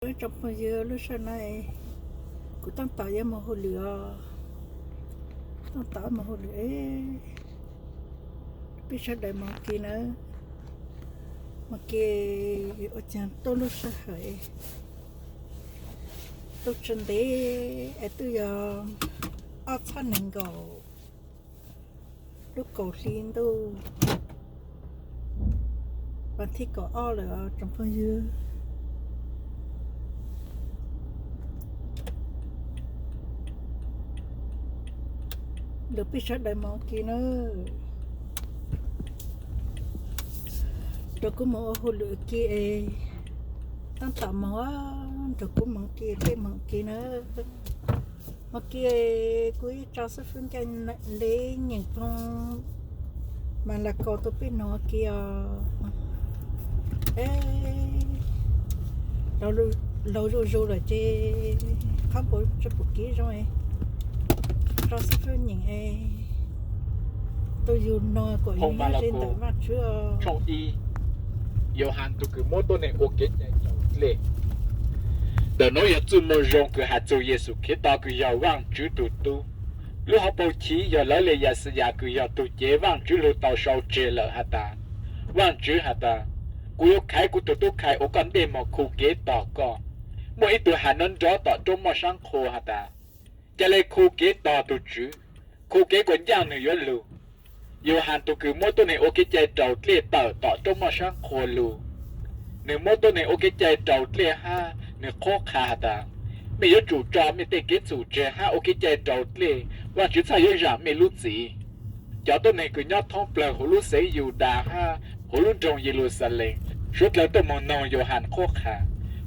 trong bây giờ lúc sau này cũng tăng tải ra một hồi lửa tăng tải một hồi lửa biết sao đại mà kia nữa mà kia ở chẳng tôi lúc sau hỏi tôi chân đấy ở tôi giờ ở chân nền cầu lúc cầu xin tôi và thích có ở là trong bây giờ được biết sao đại mà kia nữa rồi cũng một hồi lửa kia tăng tạm mà rồi cũng một kia cái một kia nữa một kia cuối cho số phương cho lấy những con mà là có tôi biết nó kia lâu rồi là chế không có cho một kia rồi cho số phương những tôi dùng nó của những trên tờ mặt chưa trong y yêu hàng tu cứ mỗi tuần này ok chạy chậm lệ để nói là chúng mình dùng cứ hạt châu Giêsu khi ta cứ yêu vang chữ tu lúc họ bảo chí giờ lấy lấy giả sử giả cứ yêu tu chế vang chữ lúc tao sau chế lợ hạt ta vang chữ hạt ta cú yêu khai cú tu khai ở căn đêm mà khu kế tỏ co mỗi tu hạt nón gió tỏ trong mà sáng khô hạt ta cho lấy khu kế tỏ tu chữ khu kế còn giang nữa yếu lưu yêu hàng tu cứ mỗi tuần này ok chạy trâu tia tỏ trong mà sáng khô lù nếu mỗi tuần này ok chạy trâu tia ha nếu khó khả ta mấy yếu chủ trò mấy tên kết chủ trẻ ha ok chạy trâu tia và chỉ sai yếu giảm mấy lúc gì cho tuần này cứ nhớ thông bờ hồ lúc xây dù đà ha hồ lúc trồng Jerusalem suốt là tôi mong nông yêu hàng khó khả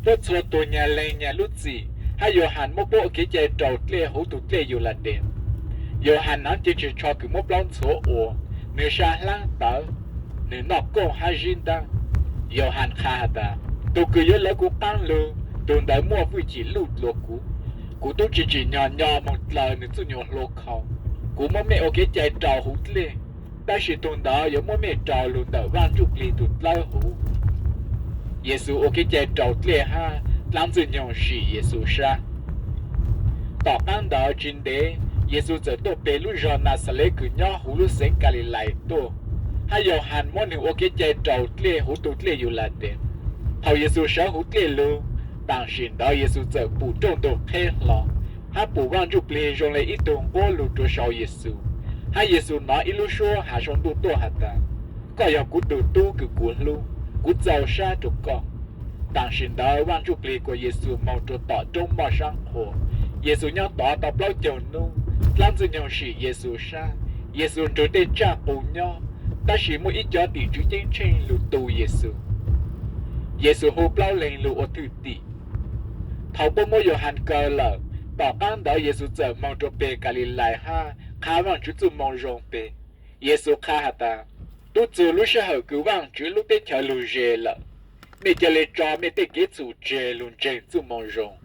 tôi cho tôi nhà lên nhà lúc gì hay yêu hàng mỗi bộ ok chạy trâu tia hồ tụ tia yêu là đẹp yêu hàng nó chỉ cho cứ mỗi lon số ổ nếu xa lăng tớ nếu nó có hai riêng ta yêu hàn khá ta tôi cứ nhớ lấy cuộc tăng lương tôi đã mua vui chỉ lụt lột cú tôi chỉ nhỏ nhỏ một lời nếu tôi nhỏ lột không cú mỗi mẹ ok chạy trò hút lên ta chỉ tôi đó giống mỗi mẹ trò luôn đỡ vang chục ly tụt lao hú Giêsu ok chạy trò lên ha làm gì nhỏ xỉ Giêsu xa tỏ tăng đó trên đế Giêsu giờ tôi bé lúc giờ na sẽ lấy cứ nhỏ hú lúc sáng cả lại tôi hay giờ hàn món nhiều ok chạy trâu tle hú tụt tle yêu là đẹp hầu Giêsu sáng hú tle luôn bằng xin đó Giêsu giờ bù trong đồ khen lo hay bù vang chụp tle rồi lấy ít đồng vô lụt cho sau Giêsu hay Giêsu nói ít lúc số hạ xuống tu tu hạt ta có giờ cú tu cứ cuốn luôn cú giàu xa chụp con bằng xin đó vang chụp tle của Giêsu mong cho tỏ trong bao sáng khổ Giêsu nhau tỏ tập lâu chờ nung làm gì nhau sĩ Giêsu sa Giêsu trở nên cha bù nhau ta chỉ một ít cho tỷ chữ chính trên lụt tù Giêsu hô bao lên lụt ở thứ tỷ thầu bố mỗi giờ hành cờ lợ tỏ ban đó Giêsu giờ mong cho bề Galilee ha khá vang chữ từ mong rong bề Giêsu khá hả ta tôi từ lúc sẽ hở cứu vang chữ lúc tết chờ lù dê lợ mẹ cho lê cho mẹ tết kết chủ dê luôn trên từ mong rong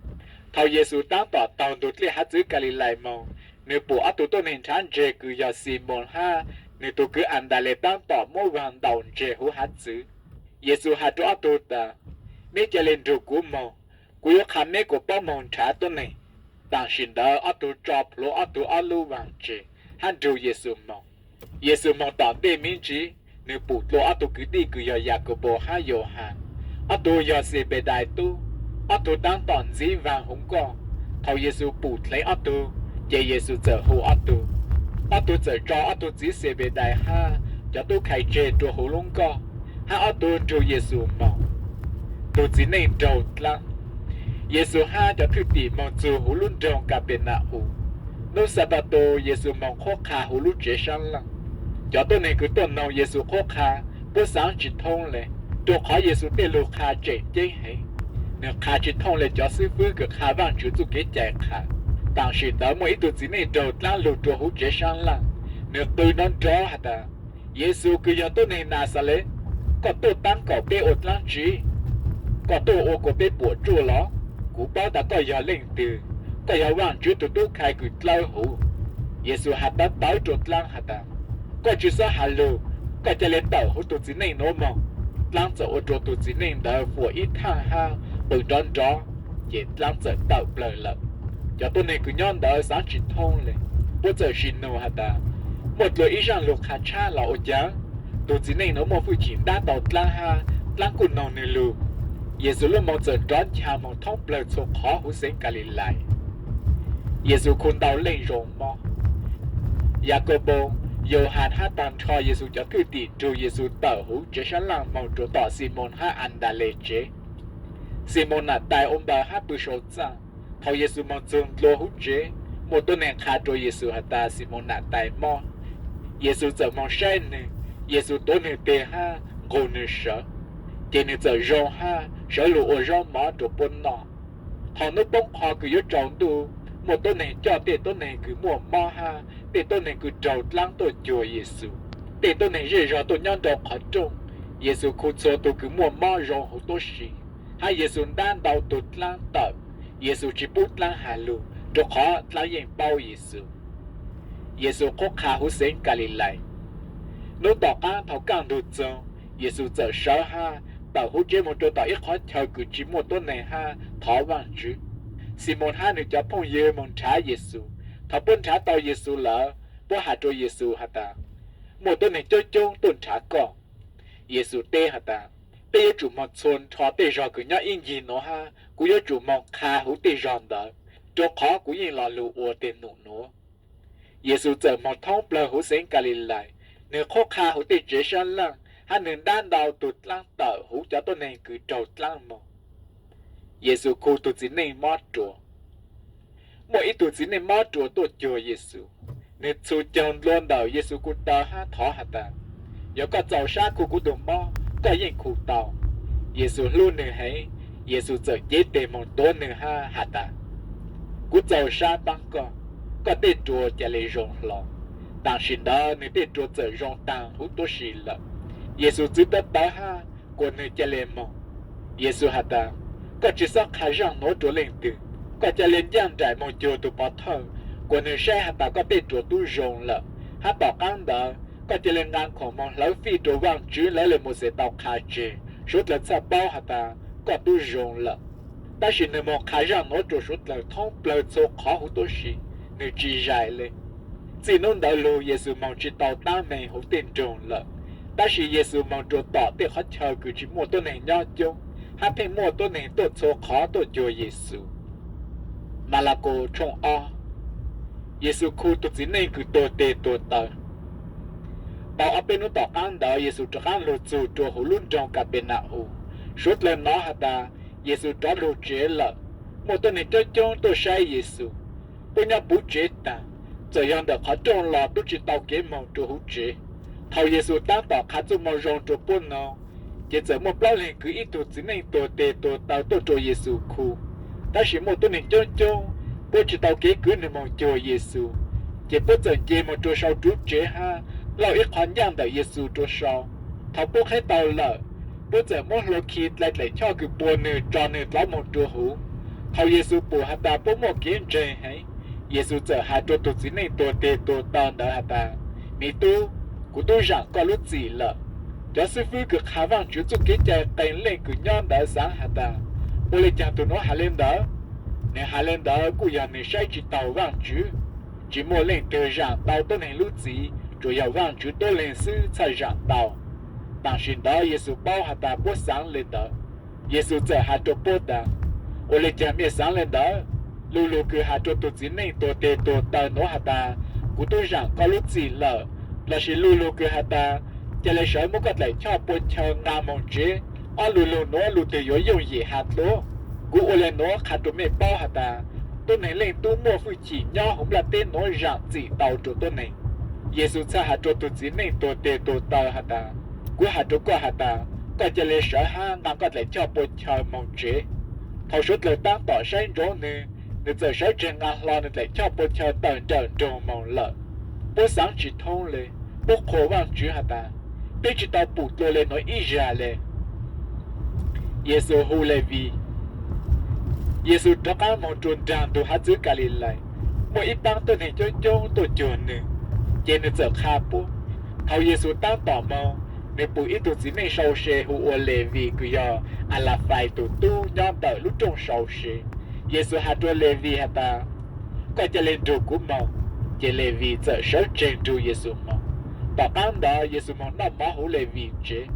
thầu Giêsu tăng tỏ tàu đột lê hát chữ Galilee mong nếu bộ ác tôi nên chán dê cứ giờ Simon ha nếu tôi cứ ăn đại lệ tăng tỏ mỗi vàng đầu dê hú hát chữ Giêsu hát cho ác tôi ta mấy cho lên đồ của mong của yếu khám mấy của bao mong trả tôi này đang xin đó ác tôi cho lỗ ác tôi ác lưu vàng dê hắn đồ Giêsu mong tỏ đề miễn trí nếu bộ lỗ ác tôi cứ đi cứ giờ giặc của bộ ha dồ hàng ác tôi giờ sẽ bề đại tu ác tôi đang tỏ dĩ vàng húng con thầu Giêsu bụt lấy ác tôi giờ Giêsu giờ hồ ác tôi giờ cho ác tôi chỉ sẽ về đại ha cho tôi khai chế cho hồ lông co ha ác tôi cho Giêsu mong tôi chỉ nên trâu lắm Giêsu ha cho thứ tỷ mong cho hồ lông trông cả bên nạ hồ nếu sa bà tôi Giêsu mong khó khả hồ lông chế sang lắm cho tôi này cứ tuần nào Giêsu khó khả bữa sáng chỉ thông lệ tôi khó Giêsu tên lô khả chế chế hệ nếu khả chỉ thông lệ cho sư phụ cực khả vang chú tôi kế chạy khả当时的每一只内州拉路着好这上了，你对能着哈的，耶稣佢有多你拿撒勒，個多當個被惡浪子，個多我個被綁住了，古包大個有領導，個有望住都開佢撈好，耶穌下得包住浪下的，個就說下路，個就嚟到好多只內羅網，浪走我做多只內的火一趟哈，不斷着。chỉ lăng giờ tạo lời lợ cho tôi này cứ nhon đỡ sáng chỉ thôngเลยbữa giờ xin nô hả ta một lời ý rằng lục hạt cha là ô giá tôi chỉ này nó một phụ chỉ đã tàu lăng ha lăng cùn nòng nề lù Giêsu lúc một giờ đón cha một thông lời số khó hữu sinh cả lại Giêsu khôn đau lên rộng mò Jacobo Johann ha tàn cho Giêsu cho cứ tỷ trụ Giêsu tờ hữu chế sáng lăng mong trụ tỏ Simon ha ăn đà lệ chế Simon là tài ông bà ha bự sổ trang thầu Giêsu mong dương lô hữu chế một tuần này khá trụ Giêsu ha ta Simon là tài mò Giêsu giờ mong sai nè Giêsu tối nè tê ha ngô nè sợ chỉ nè giờ rong ha sợ lụ ô rong mỏ trụ bôn nọ họ nó bông họ cứ yếu trọng tụ một tuần này cho tê tuần này cứ mua mò ha tê tuần này cứ trầu lăng tôi chùa Giêsu tê tuần này rơi rõ tôi nhon đầu khó trông Giêsu khu số tôi cứ mua mò rong hữu tôi xì hai Giêsu đang đầu tụt lăng tập Giêsu chỉ bút lăng hà lụ cho khó lăng yên bao Giêsu Giêsu có khá hữu sinh cả lại nếu tỏ cá thảo càng đột dòng Giêsu giờ sợ ha tàu hữu chế một chỗ tàu ít khó chờ cứ chỉ một tuần này ha thỏ vàng chứ Simon ha được cho phong dơ mong trả Giêsu thọ bốn trả tàu Giêsu lỡ bố hạ cho Giêsu hả ta một tuần này chơi chung tuần trả con Giêsu tê hả ta tê chủ một xuân thọ tê rò cứ nhớ in gì nó ha cú nhớ chủ một khá hữu tê ròn đó cho khó cú yên lò lù ua tê nụ nó Giêsu giờ một thông bờ hữu sinh cả lại nếu khó khá hữu tê chế sang lăng hắn nên đan đầu tụt lăng tờ hữu cho tôi này cứ trầu lăng mò Giêsu khu tụt chỉ này mót chùa mỗi ít tụt chỉ này mót chùa tụt chùa Giêsu nên su chồng luôn đầu Giêsu cụ tờ ha thọ hạt ta giờ có giàu sa cụ đồ mò có yên cụ tàu Giêsu luôn nữa hay Giêsu giờ chế tề một tối nữa ha hạt ta cụ giàu sa băng có tê chùa chả lấy rong lò đang xin đó nên tê chùa giờ rong tàng hữu tôi xì lợ Giêsu chỉ tất đó ha của nơi chả lấy mò Giêsu hạt ta có chỉ sao khả rằng nó chỗ lên từ có chả lên giang trải một chỗ tụ bỏ thơ của nơi xe hạt ta có tê chùa tu rong lợ hạt tỏ căng đó có chả lên ngang khổ mong lấy phi đồ vàng chứ lấy lên một xe tàu khá chế suốt lần sao bao hạt ta có tu rong lợ ta chỉ nơi một khả rằng nó chỗ suốt lần thông bờ số khó hữu tôi xì nơi chỉ dài lên chỉ nôn đạo lù Giêsu mong chỉ tàu ta mày hữu tiền trồng lợ ta chỉ Giêsu mong chỗ tỏ tiền khó chờ cứ chỉ mua tôi này nho chung hát thêm mua tôi này tôi số khó tôi cho Giêsu mà là cô trong o Giêsu khu tôi chỉ này cứ tôi tê tôi tờ bảo ở bên nó tỏ ăn đó Giêsu cho ăn lột dù cho hữu luôn trong cả bên nào hữu suốt lần nó hả ta Giêsu cho lột chế lợ một tôi này cho chung tôi sai Giêsu tôi nhớ bố chế ta giờ yang được khó trong lò tôi chỉ tàu kế mong cho hữu chế thầu Giêsu đang tỏ khá cho mong rong cho bốn nó chỉ giờ một bao lần cứ ít tôi chỉ này tôi tê tôi tàu tôi cho Giêsu khu ta chỉ một tôi này cho chung bố chỉ tàu kế cứ này mong cho Giêsu chỉ bố giờ chế một cho sau chút chế ha lão ít khoản yang được Giêsu cho sau thầu bố hết tàu lợ bố giờ một lô khi lại cho cứ buồn nửa tròn nửa lão một cho hữu thầu Giêsu bố hạt ta bố một kiến chơi hay Giêsu giờ hai tôi tụt dưới này tôi tê tôi tao đỡ hạt ta mi tu của tôi rằng có lúc gì lợ cho sư phụ cực khá vang chú chúc cái chạy tay lên cứ nhon đỡ sáng hạt ta bố lấy chàng tôi nói hà lên đỡ nếu hà lên đỡ cụ giờ này sai chỉ tàu vang chú chỉ mua lên từ rằng tàu tôi này lúc gì rồi giờ vang chú tôi lên sư chạy rằng tàu bằng xin đó Giêsu bao hạt ta bố sáng lên đỡ Giêsu giờ hai tôi bố đỡ bố lấy chàng miệt sáng lên đỡ lù lù cứ hạt cho tụt dưới này tôi tê tôi tao nói hạt ta của tôi rằng có lúc gì lợ là chỉ lù lù cứ hạt ta chỉ là sợ muốn có lại cho bố chờ ngà mong chế ở lù lù nó lù từ dưới dùng gì hạt lúa của ô lên nó hạt cho mẹ bao hạt ta tôi này lên tôi mua phụ chỉ nhau không là tên nói rằng gì tàu cho tôi này Giêsu cha hạt cho tụt dưới này tôi tê tôi tao hạt ta của hạt cho qua hạt ta có chỉ là sợ ha ngà có lại cho bố chờ mong chế thầu suốt lời tăng tỏ sáng rõ nè nếu giờ sáu trên ngang lo nên lại cho bố chờ tận trận trồng màu lợn bố sáng chỉ thông lệ bố khổ vang chữ hạt ta bây chỉ tao bụt lô lên nói ý ra lệ Giêsu hô lệ vì Giêsu cho các mong trốn tràn đồ hát giữ cả lì lại mỗi ít tăng tôi này cho tôi chuồn nữa trên nên giờ khá bố thầu Giêsu tăng tỏ màu nếu bụi ít tụt dính này sâu xe hô lệ vì cứ do à là phải tụt tu nhom tờ lúc trong sâu xe Giêsu hạ trôi lệ vì hạ ta có cho lên đồ của màu chỉ lệ vì giờ số trên đồ Giêsu màu bảo ban đó Giêsu màu nó bỏ hữu lệ vì chế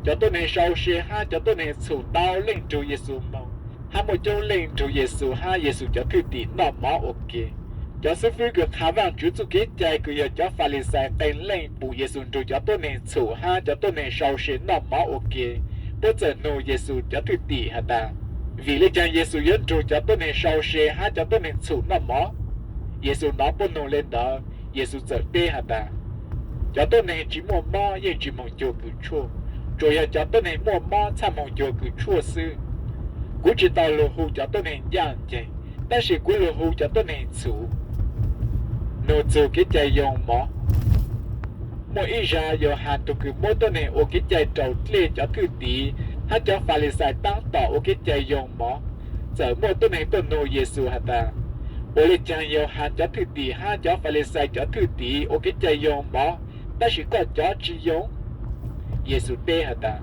cho tôi này sau xe ha cho tôi này sụt đau lên đồ Giêsu màu ha một chỗ lên đồ Giêsu ha Giêsu cho thứ tỷ nó bỏ ok cho sư phụ cái khả năng chú chú cái trái cái giờ cho pha lê sai tên lên bù Giêsu đồ cho tôi này sụt ha cho tôi này sau xe nó bỏ ok bây giờ nô Giêsu cho thứ tỷ ha ta vì lý do Giêsu dẫn trụ cho tôi này sau xe ha cho tôi này sụt nó mỏ Giêsu nói bố nô lên đó Giêsu giờ tê hả ta cho tôi này chỉ mua mỏ nhưng chỉ mong cho cứ chua rồi cho tôi này mua mỏ cha mong cho cứ chua sư cú chỉ tao lô hù cho tôi này giang chạy ta chỉ cú lô hù cho tôi này sụ nô sụ cái chạy dùng mỏ mỗi ý ra giờ hàng tụ cứ mỗi tôi này ô cái chạy trâu lê cho thứ tí ha cho pha lê sai tăng tỏ ô cái chạy dùng mỏ giờ mỗi tôi này tôi nô Giêsu hả ta ô lê chẳng yêu hàng cho thứ tí ha cho pha lê sai cho thứ tí ô cái chạy dùng mỏ ta chỉ có cho chỉ dùng Giêsu tê hả ta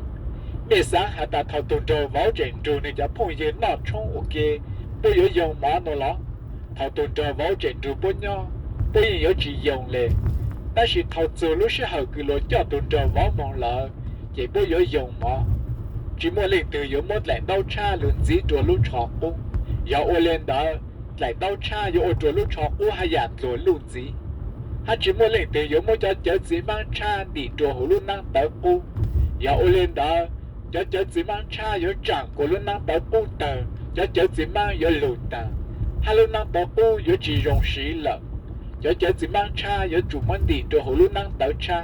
mẹ sáng hả ta thao tuần trâu vào trận trâu này cho phong yên nọ trong ok bố yếu dùng mỏ nó lắm thao tuần trâu vào trận trâu bố nhau bố yếu chỉ dùng lệ ta chỉ thao giờ lúc sẽ hở cứ lối cho tuần trâu vào mong lợ chỉ bố yếu dùng mỏ chỉ mua lên từ yếu một lại đau cha luôn dí trâu lúc chọc u yếu ô lên đó lại đau cha yếu ô trâu lúc chọc u hay giặt rồi luôn dí ha chỉ mua lên từ yếu một cho chớ dí mang cha đi trâu hồ luôn năng tới u yếu ô lên đó cho chớ dí mang cha yếu chẳng của luôn năng tới u tờ cho chớ dí mang yếu lụt tờ ha luôn năng tới u yếu chỉ dùng sĩ lợn cho chớ dí mang cha yếu chủ mang đi trâu hồ luôn năng tới cha